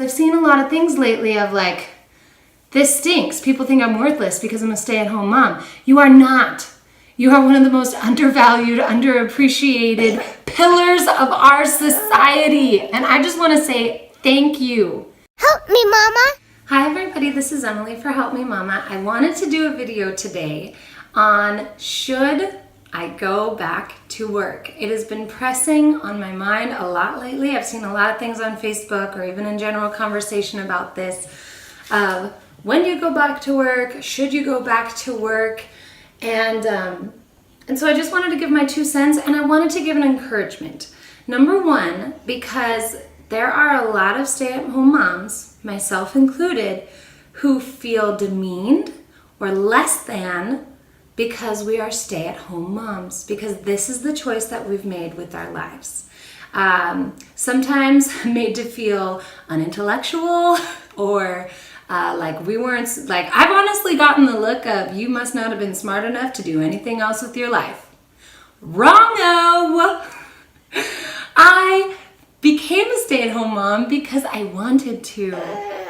I've seen a lot of things lately of like, this stinks. People think I'm worthless because I'm a stay-at-home mom. You are not. You are one of the most undervalued, underappreciated pillars of our society. And I just want to say thank you. Help me, Mama. Hi everybody, this is Emily for Help Me Mama. I wanted to do a video today on should I go back to work. It has been pressing on my mind a lot lately. I've seen a lot of things on Facebook or even in general conversation about this. When do you go back to work? Should you go back to work? And so I just wanted to give my 2 cents, and I wanted to give an encouragement. Number one, because there are a lot of stay-at-home moms, myself included, who feel demeaned or less than because we are stay-at-home moms, because this is the choice that we've made with our lives. Sometimes made to feel unintellectual or like we weren't, like I've honestly gotten the look of, you must not have been smart enough to do anything else with your life. Wrong-o! I became a stay-at-home mom because I wanted to.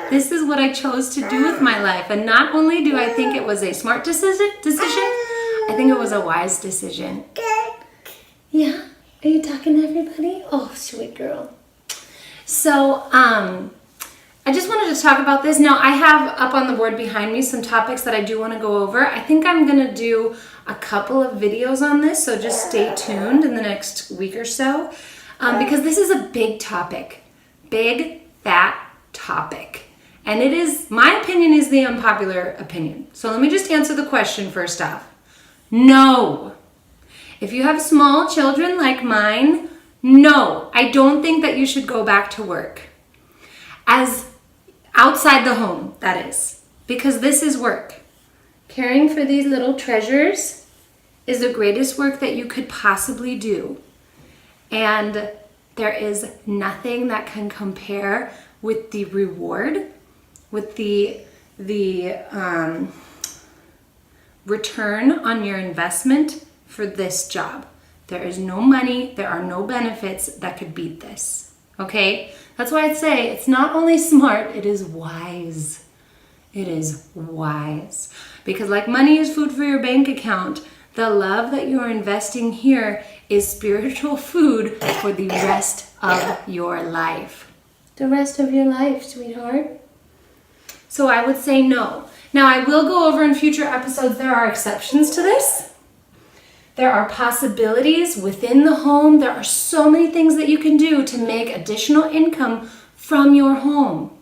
This is what I chose to do with my life. And not only do I think it was a smart decision, I think it was a wise decision. Yeah? Are you talking to everybody? Oh, sweet girl. So, I just wanted to talk about this. Now, I have up on the board behind me some topics that I do want to go over. I think I'm going to do a couple of videos on this, so just stay tuned in the next week or so, because this is a big topic. Big, fat topic. And it is, my opinion is the unpopular opinion. So let me just answer the question first off. No. If you have small children like mine, no, I don't think that you should go back to work. As outside the home, that is, because this is work. Caring for these little treasures is the greatest work that you could possibly do. And there is nothing that can compare with the reward, with the return on your investment for this job. There is no money, there are no benefits that could beat this, okay? That's why I'd say it's not only smart, it is wise. It is wise. Because like money is food for your bank account, the love that you are investing here is spiritual food for the rest of your life. The rest of your life, sweetheart. So I would say no. Now I will go over in future episodes, there are exceptions to this. There are possibilities within the home. There are so many things that you can do to make additional income from your home.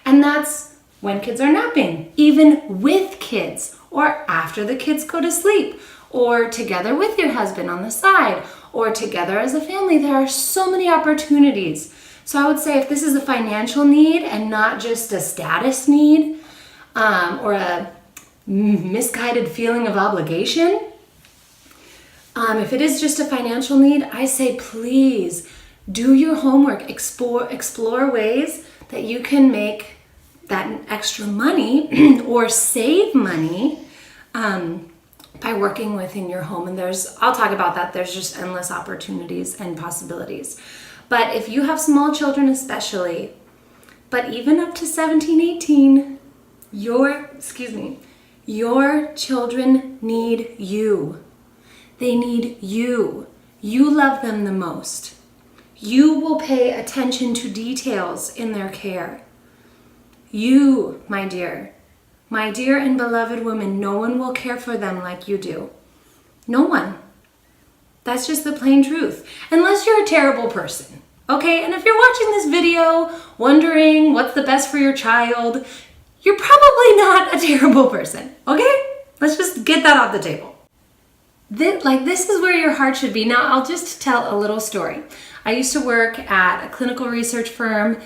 And that's when kids are napping, even with kids, or after the kids go to sleep, or together with your husband on the side, or together as a family. There are so many opportunities. So I would say if this is a financial need and not just a status need, or a misguided feeling of obligation, if it is just a financial need, I say please do your homework, explore ways that you can make that extra money or save money by working within your home. And I'll talk about that, there's just endless opportunities and possibilities. But if you have small children especially, but even up to 17, 18, your children need you. They need you. You love them the most. You will pay attention to details in their care. You, my dear and beloved woman, no one will care for them like you do. No one. That's just the plain truth. Unless you're a terrible person, okay? And if you're watching this video wondering what's the best for your child, you're probably not a terrible person, okay? Let's just get that off the table. This is where your heart should be. Now, I'll just tell a little story. I used to work at a clinical research firm,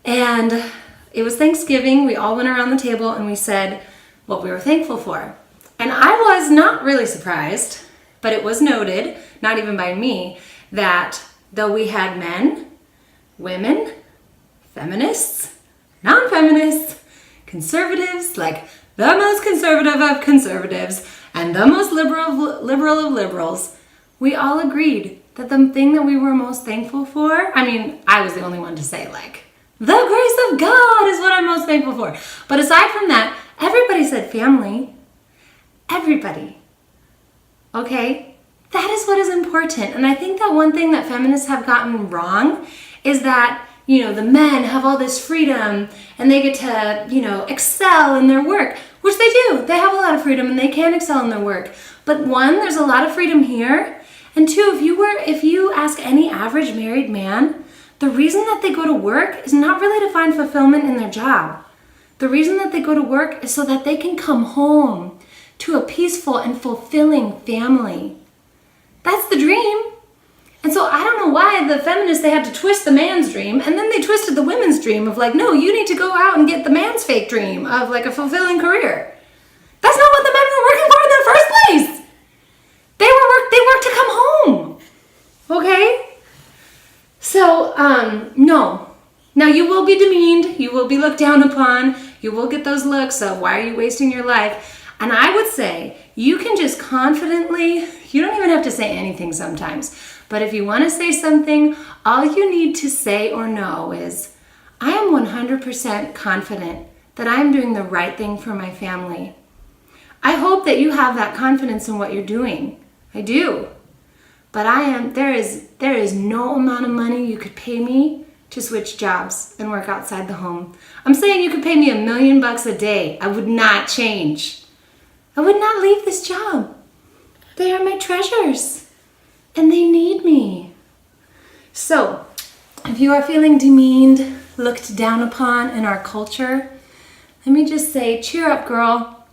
and it was Thanksgiving. We all went around the table and we said what we were thankful for. And I was not really surprised, but it was noted, not even by me, that though we had men, women, feminists, non-feminists, conservatives, like the most conservative of conservatives, and the most liberal of liberals, we all agreed that the thing that we were most thankful for, I mean, I was the only one to say, like, The grace of God is what I'm most thankful for. But aside from that, everybody said family. Everybody. Okay? That is what is important. And I think that one thing that feminists have gotten wrong is that, the men have all this freedom and they get to, excel in their work, which they do. They have a lot of freedom and they can excel in their work. But one, there's a lot of freedom here. And two, if you ask any average married man, the reason that they go to work is not really to find fulfillment in their job. The reason that they go to work is so that they can come home to a peaceful and fulfilling family. That's the dream. And so I don't know why the feminists, they had to twist the man's dream, and then they twisted the women's dream of like, no, you need to go out and get the man's fake dream of like a fulfilling career. That's not what the men were working for in the first place. They worked to come home. Okay? So, no. Now you will be demeaned, you will be looked down upon, you will get those looks of why are you wasting your life? And I would say you can just confidently, you don't even have to say anything sometimes, but if you want to say something, all you need to say or know is, I am 100% confident that I'm doing the right thing for my family. I hope that you have that confidence in what you're doing. I do. But there is no amount of money you could pay me to switch jobs and work outside the home. I'm saying you could pay me $1 million a day. I would not change. I would not leave this job. They are my treasures and they need me. So, if you are feeling demeaned, looked down upon in our culture, let me just say, cheer up, girl.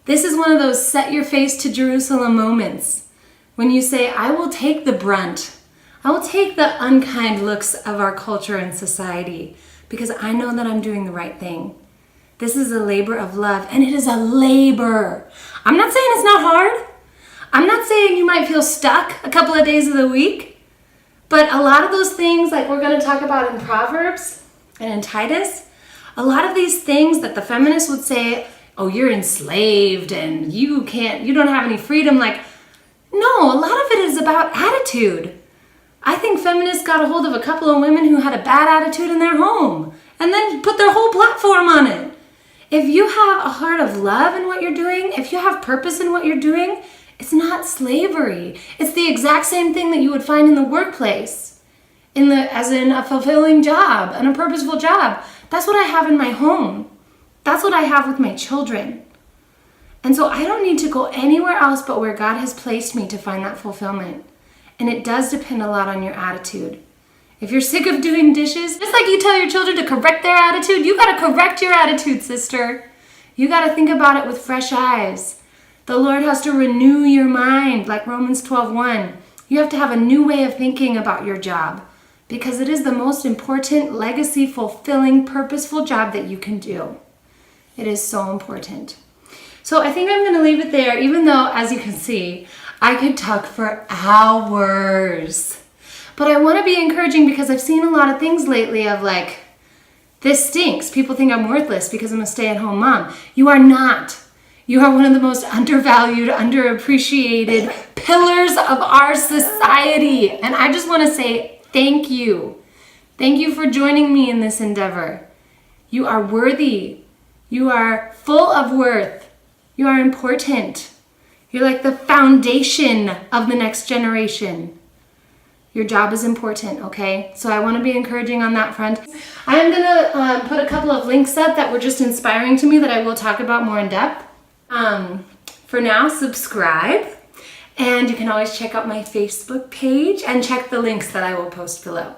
This is one of those set your face to Jerusalem moments when you say, I will take the brunt. I will take the unkind looks of our culture and society because I know that I'm doing the right thing. This is a labor of love, and it is a labor. I'm not saying it's not hard. I'm not saying you might feel stuck a couple of days of the week, but a lot of those things, like we're going to talk about in Proverbs and in Titus, a lot of these things that the feminists would say, oh, you're enslaved and you don't have any freedom. Like, no, a lot of it is about attitude. I think feminists got a hold of a couple of women who had a bad attitude in their home and then put their whole platform on it. If you have a heart of love in what you're doing, if you have purpose in what you're doing, it's not slavery. It's the exact same thing that you would find in the workplace, as in a fulfilling job and a purposeful job. That's what I have in my home. That's what I have with my children. And so I don't need to go anywhere else but where God has placed me to find that fulfillment. And it does depend a lot on your attitude. If you're sick of doing dishes, just like you tell your children to correct their attitude, you gotta correct your attitude, sister. You gotta think about it with fresh eyes. The Lord has to renew your mind, like Romans 12:1. You have to have a new way of thinking about your job because it is the most important, legacy, fulfilling, purposeful job that you can do. It is so important. So I think I'm going to leave it there, even though, as you can see, I could talk for hours. But I want to be encouraging because I've seen a lot of things lately of like, this stinks. People think I'm worthless because I'm a stay-at-home mom. You are not. You are one of the most undervalued, underappreciated pillars of our society. And I just want to say thank you. Thank you for joining me in this endeavor. You are worthy. You are full of worth. You are important. You're like the foundation of the next generation. Your job is important, okay? So I want to be encouraging on that front. I am going to put a couple of links up that were just inspiring to me that I will talk about more in depth. For now, subscribe. And you can always check out my Facebook page and check the links that I will post below.